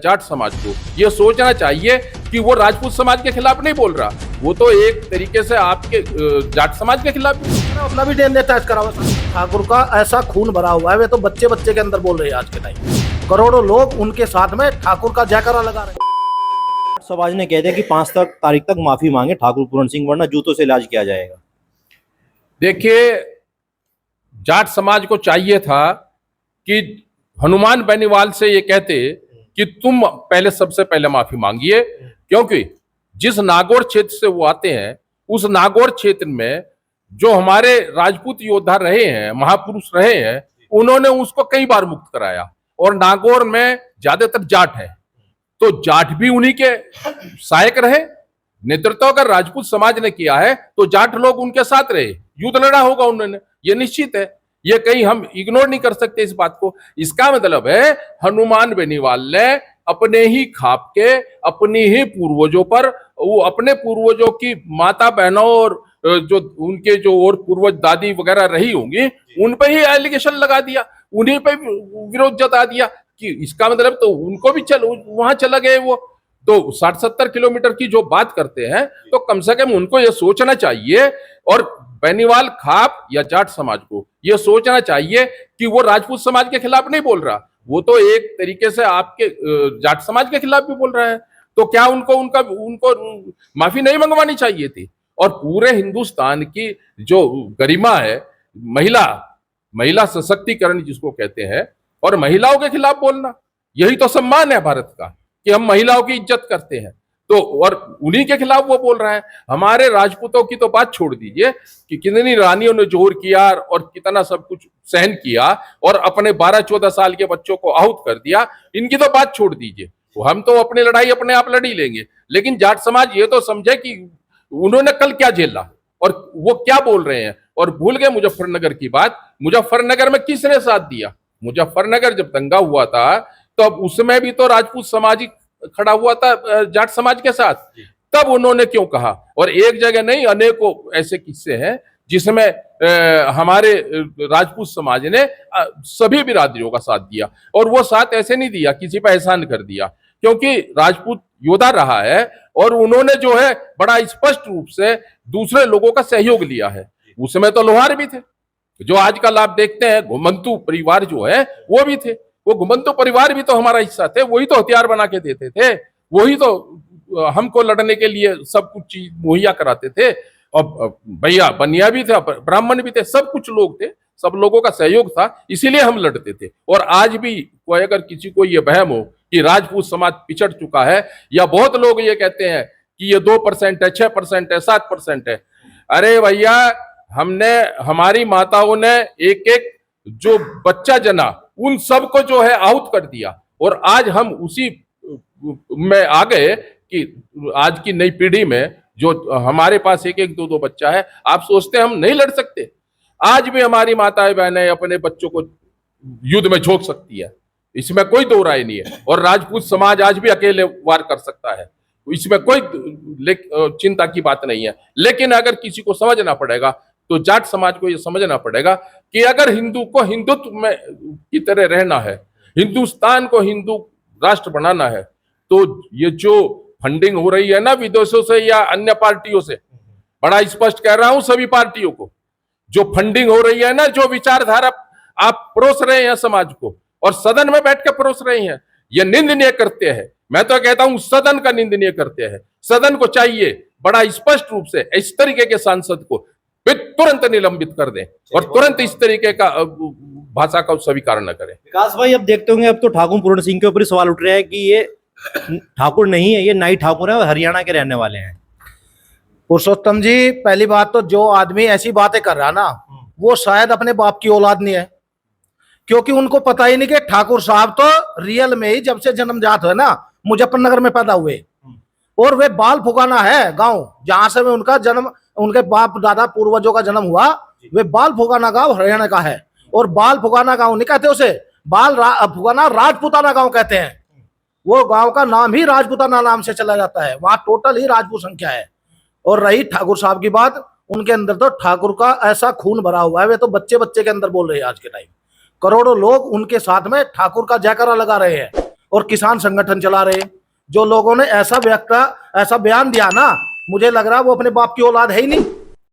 जाट समाज को ये सोचना चाहिए कि वो राजपूत समाज के खिलाफ नहीं बोल रहा, वो तो एक तरीके से आपके जाट समाज के खिलाफ अपना भी डेन देता है। ठाकुर का ऐसा खून भरा हुआ है, वे तो बच्चे बच्चे के अंदर बोल रहे हैं आज के टाइम। करोड़ों लोग उनके साथ में ठाकुर का जयकारा लगा रहे हैं। समाज ने कह दिया कि 5 तारीख तक माफी मांगे ठाकुर पूरण सिंह, वरना जूतों से इलाज किया जाएगा। देखिए, जाट समाज को चाहिए था कि हनुमान बेनीवाल से ये कहते कि तुम पहले सबसे पहले माफी मांगिए, क्योंकि जिस नागौर क्षेत्र से वो आते हैं उस नागौर क्षेत्र में जो हमारे राजपूत योद्धा रहे हैं, महापुरुष रहे हैं, उन्होंने उसको कई बार मुक्त कराया। और नागौर में ज्यादातर जाट है, तो जाट भी उन्हीं के सहायक रहे। नेतृत्व अगर राजपूत समाज ने किया है तो जाट लोग उनके साथ रहे, युद्ध लड़ा होगा उन्होंने, ये निश्चित है। ये कहीं हम इग्नोर नहीं कर सकते इस बात को। इसका मतलब है हनुमान बेनीवाल ने अपने ही खाप के, अपनी ही पूर्वजों पर, वो अपने पूर्वजों की माता बहनों और जो उनके जो और पूर्वज दादी वगैरह रही होंगी उन पे ही एलिगेशन लगा दिया, उन्हीं पे विरोध जता दिया कि इसका मतलब तो उनको भी वहां चला गए। वो तो 60-70 किलोमीटर की जो बात करते हैं तो कम से कम उनको ये सोचना चाहिए, और बेनीवाल खाप या जाट समाज को ये सोचना चाहिए कि वो राजपूत समाज के खिलाफ नहीं बोल रहा, वो तो एक तरीके से आपके जाट समाज के खिलाफ भी बोल रहा है। तो क्या उनको माफी नहीं मंगवानी चाहिए थी? और पूरे हिंदुस्तान की जो गरिमा है, महिला सशक्तिकरण जिसको कहते हैं, और महिलाओं के खिलाफ बोलना, यही तो सम्मान है भारत का कि हम महिलाओं की इज्जत करते हैं। तो और उन्हीं के खिलाफ वो बोल रहा है। हमारे राजपूतों की तो बात छोड़ दीजिए कि कितनी रानियों ने जोर किया और कितना सब कुछ सहन किया और अपने 12-14 साल के बच्चों को आहूत कर दिया, इनकी तो बात छोड़ दीजिए। हम तो अपनी लड़ाई अपने आप लड़ी लेंगे, लेकिन जाट समाज ये तो समझे कि उन्होंने कल क्या झेला और वो क्या बोल रहे हैं। और भूल गए मुजफ्फरनगर की बात। मुजफ्फरनगर में किसने साथ दिया? मुजफ्फरनगर जब दंगा हुआ था तो अब उसमें भी तो राजपूत समाज ही खड़ा हुआ था जाट समाज के साथ। तब उन्होंने क्यों कहा? और एक जगह नहीं, अनेकों ऐसे किस्से हैं जिसमें हमारे राजपूत समाज ने सभी बिरादरियों का साथ दिया। और वो साथ ऐसे नहीं दिया किसी पर एहसान कर दिया, क्योंकि राजपूत योद्धा रहा है और उन्होंने जो है बड़ा स्पष्ट रूप से दूसरे लोगों का सहयोग लिया है। उसमें तो लोहार भी थे, जो आजकल आप देखते हैं घुमंतु परिवार जो है वो भी थे। वो घुमंतु परिवार भी तो हमारा हिस्सा थे, वही तो हथियार बना के देते थे, वही तो हमको लड़ने के लिए सब कुछ चीज मुहैया कराते थे। और भैया बनिया भी थे, ब्राह्मण भी थे, सब कुछ लोग थे, सब लोगों का सहयोग था, इसीलिए हम लड़ते थे। और आज भी कोई अगर किसी को ये वहम हो कि राजपूत समाज पिछड़ चुका है, या बहुत लोग ये कहते हैं कि ये 2% है, 6% है, 7% है, अरे भैया हमने, हमारी माताओं ने एक एक जो बच्चा जना उन सबको जो है आहूत कर दिया। और आज हम उसी में आ गए कि आज की नई पीढ़ी में जो हमारे पास एक एक 2-2 बच्चा है, आप सोचते हैं हम नहीं लड़ सकते? आज भी हमारी माताएं बहनें अपने बच्चों को युद्ध में झोंक सकती है, इसमें कोई दो राय नहीं है। और राजपूत समाज आज भी अकेले वार कर सकता है, इसमें कोई चिंता की बात नहीं है। लेकिन अगर किसी को समझना पड़ेगा तो जाट समाज को यह समझना पड़ेगा कि अगर हिंदू को हिंदुत्व में की तरह रहना है, हिंदुस्तान को हिंदू राष्ट्र बनाना है, तो ये जो फंडिंग हो रही है ना विदेशों से या अन्य पार्टियों से, बड़ा स्पष्ट कह रहा हूं सभी पार्टियों को, जो फंडिंग हो रही है ना, जो विचारधारा आप परोस रहे हैं समाज को और सदन में बैठ कर परोस रहे हैं, ये निंदनीय करते हैं। मैं तो कहता हूं सदन का निंदनीय करते हैं। सदन को चाहिए बड़ा स्पष्ट रूप से इस तरीके के सांसद को तुरंत निलंबित कर दें और तुरंत इस तरीके का भाषा का स्वीकार न करें। विकास भाई, अब देखते होंगे अब तो ठाकुर पूरण सिंह के ऊपर सवाल उठ रहे हैं कि ये ठाकुर नहीं है, ये नाई ठाकुर है और हरियाणा के रहने वाले हैं। पुरुषोत्तम जी, पहली बात तो जो आदमी ऐसी बातें कर रहा ना, वो शायद अपने बाप की औलाद नहीं है, क्योंकि उनको पता ही नहीं कि ठाकुर साहब तो रियल में ही जब से जन्मजात हुए ना मुजफ्फरनगर में पैदा हुए, और वे बाल फुगाना है गांव जहां से उनका जन्म, उनके बाप दादा पूर्वजों का जन्म हुआ, वे बाल फुगाना गांव हरियाणा का है। और बाल फुगाना गांव नहीं कहते उसे, फुगाना राजपुताना गांव कहते हैं। वो गांव का नाम ही राजपुताना नाम से चला जाता है, वहां टोटल ही राजपूत संख्या है। और रही ठाकुर साहब की बात, उनके अंदर तो ठाकुर का ऐसा खून भरा हुआ है, वे तो बच्चे बच्चे के अंदर बोल रहे हैं आज के टाइम। करोड़ों लोग उनके साथ में ठाकुर का जयकारा लगा रहे हैं। और किसान संगठन चला रहे। जो लोगों ने ऐसा बयान दिया ना, मुझे लग रहा है वो अपने बाप की औलाद है ही नहीं।